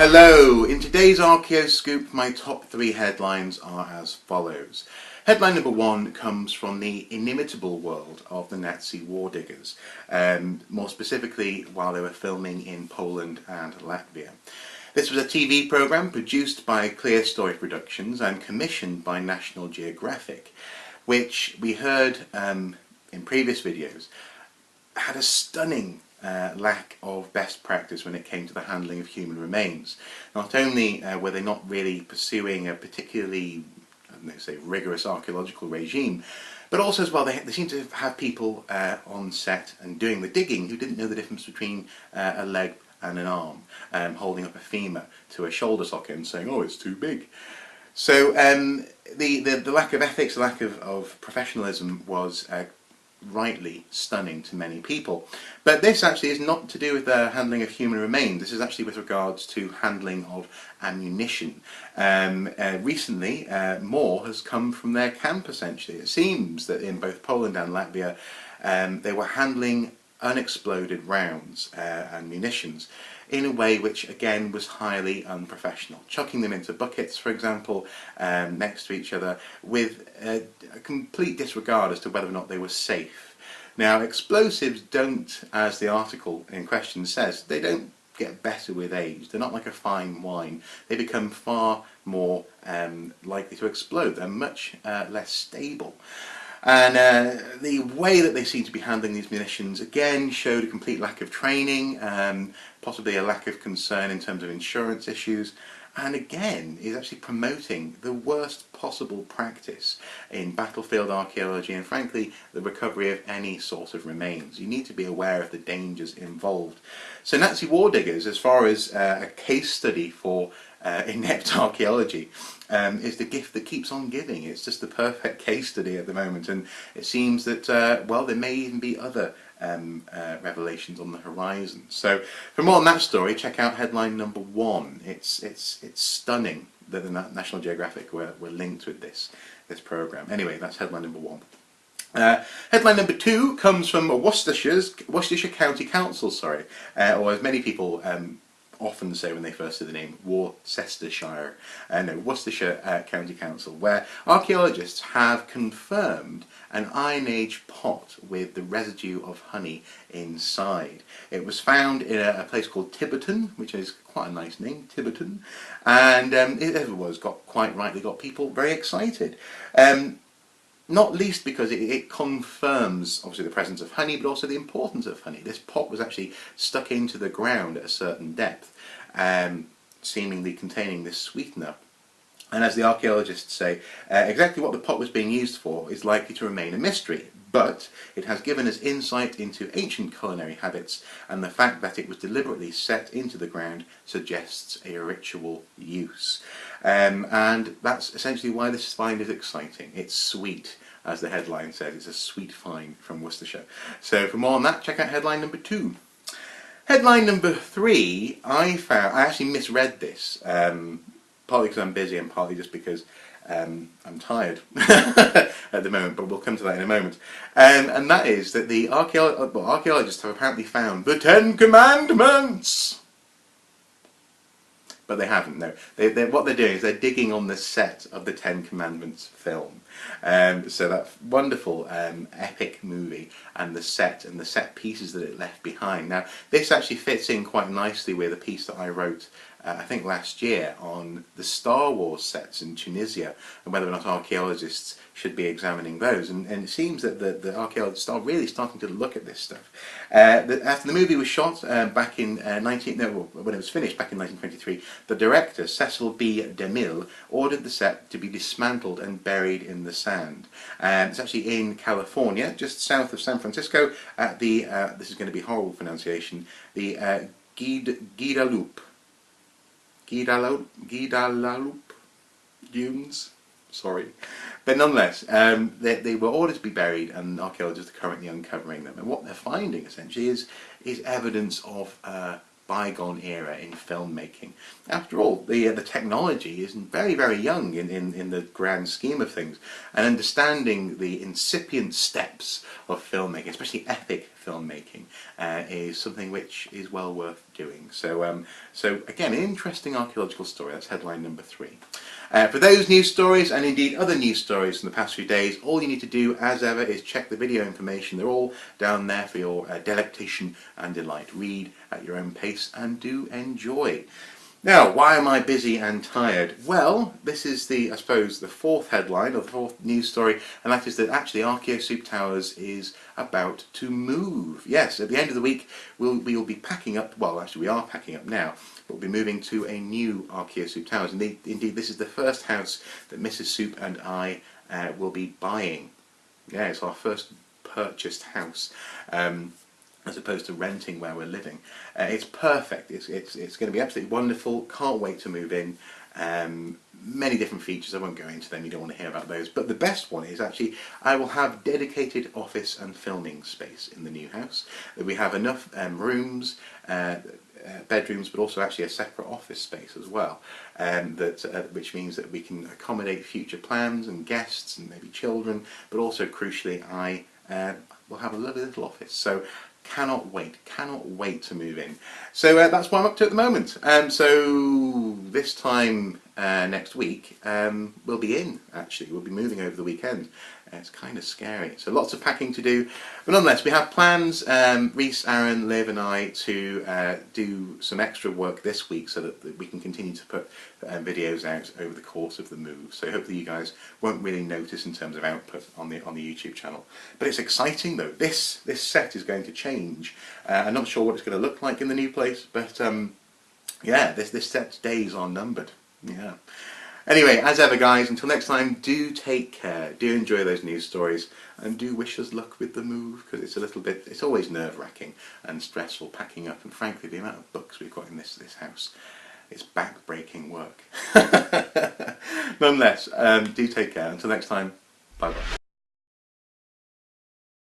Hello! In today's Archaeoscoop, my top 3 headlines are as follows. Headline number 1 comes from the inimitable world of the Nazi war diggers, more specifically while they were filming in Poland and Latvia. This was a TV programme produced by Clear Story Productions and commissioned by National Geographic, which we heard in previous videos had a stunning lack of best practice when it came to the handling of human remains. Not only were they not really pursuing a particularly, rigorous archaeological regime, but also as well they seemed to have people on set and doing the digging who didn't know the difference between a leg and an arm, holding up a femur to a shoulder socket and saying, "Oh, it's too big." So the lack of ethics, the lack of professionalism was rightly stunning to many people. But this actually is not to do with the handling of human remains. This is actually with regards to handling of ammunition. Recently, more has come from their camp, essentially. It seems that in both Poland and Latvia, they were handling unexploded rounds and munitions in a way which again was highly unprofessional, chucking them into buckets, for example, next to each other, with a complete disregard as to whether or not they were safe. Now, explosives don't, as the article in question says, they don't get better with age. They're not like a fine wine. They become far more likely to explode. They're much less stable. And the way that they seem to be handling these munitions again showed a complete lack of training, possibly a lack of concern in terms of insurance issues, and again is actually promoting the worst possible practice in battlefield archaeology and frankly the recovery of any sort of remains. You need to be aware of the dangers involved. So Nazi war diggers, as far as a case study for inept archaeology, is the gift that keeps on giving. It's just the perfect case study at the moment, and it seems that well, there may even be other revelations on the horizon. So for more on that story, check out headline number 1. It's stunning that the National Geographic were linked with this programme. Anyway, that's headline number 1. Headline number 2 comes from Worcestershire County Council, or as many people often say when they first say the name, Worcestershire, Worcestershire County Council, where archaeologists have confirmed an Iron Age pot with the residue of honey inside. It was found in a place called Tiverton, which is quite a nice name, Tiverton, and it quite rightly got people very excited. Not least because it confirms, obviously, the presence of honey, but also the importance of honey. This pot was actually stuck into the ground at a certain depth, seemingly containing this sweetener. And as the archaeologists say, exactly what the pot was being used for is likely to remain a mystery, but it has given us insight into ancient culinary habits, and the fact that it was deliberately set into the ground suggests a ritual use. And that's essentially why this find is exciting. It's sweet, as the headline says. It's a sweet find from Worcestershire. So for more on that, check out headline number 2. Headline number 3, I actually misread this, partly because I'm busy and partly just because I'm tired at the moment, but we'll come to that in a moment. And that is that the archaeologists have apparently found the 10 Commandments! But they haven't, no. What they're doing is they're digging on the set of the 10 Commandments film. So that wonderful epic movie and the set pieces that it left behind. Now, this actually fits in quite nicely with a piece that I wrote I think last year on the Star Wars sets in Tunisia and whether or not archaeologists should be examining those. And it seems that the archaeologists are really starting to look at this stuff. After the movie was shot back in when it was finished back in 1923, the director, Cecil B. DeMille, ordered the set to be dismantled and buried in the sand. It's actually in California, just south of San Francisco, at the, this is going to be horrible pronunciation, the Guadalupe dunes. Sorry. But nonetheless, they were ordered to be buried, and archaeologists are currently uncovering them. And what they're finding, essentially, is evidence of bygone era in filmmaking. After all, the technology is very, very young in the grand scheme of things, and understanding the incipient steps of filmmaking, especially epic filmmaking, is something which is well worth doing. So, so again, an interesting archaeological story. That's headline number 3. For those news stories, and indeed other news stories from the past few days, all you need to do, as ever, is check the video information. They're all down there for your delectation and delight. Read at your own pace and do enjoy. Now, why am I busy and tired? Well, this is I suppose, the 4th headline, or the 4th news story, and that is that actually Archaeoscoop Towers is about to move. Yes, at the end of the week, we will be packing up, well, actually we are packing up now, but we'll be moving to a new Archaeoscoop Towers. Indeed, this is the first house that Mrs. Soup and I will be buying. Yeah, it's our first purchased house. As opposed to renting where we're living. It's perfect. It's going to be absolutely wonderful. Can't wait to move in. Many different features. I won't go into them. You don't want to hear about those. But the best one is actually I will have dedicated office and filming space in the new house. We have enough rooms, bedrooms, but also actually a separate office space as well. Which means that we can accommodate future plans and guests and maybe children. But also crucially, I will have a lovely little office. So. Cannot wait to move in. So that's what I'm up to at the moment. So this time next week we'll be in, actually. We'll be moving over the weekend. It's kind of scary. So lots of packing to do. But nonetheless, we have plans, Reese, Aaron, Liv and I, to do some extra work this week so that we can continue to put videos out over the course of the move. So hopefully you guys won't really notice in terms of output on the YouTube channel. But it's exciting though. This set is going to change. I'm not sure what it's going to look like in the new place, but yeah, this set's days are numbered. Yeah. Anyway, as ever guys, until next time, do take care, do enjoy those news stories, and do wish us luck with the move, because it's always nerve-wracking and stressful packing up, and frankly the amount of books we've got in this house, it's back-breaking work. Nonetheless, do take care, until next time, bye bye.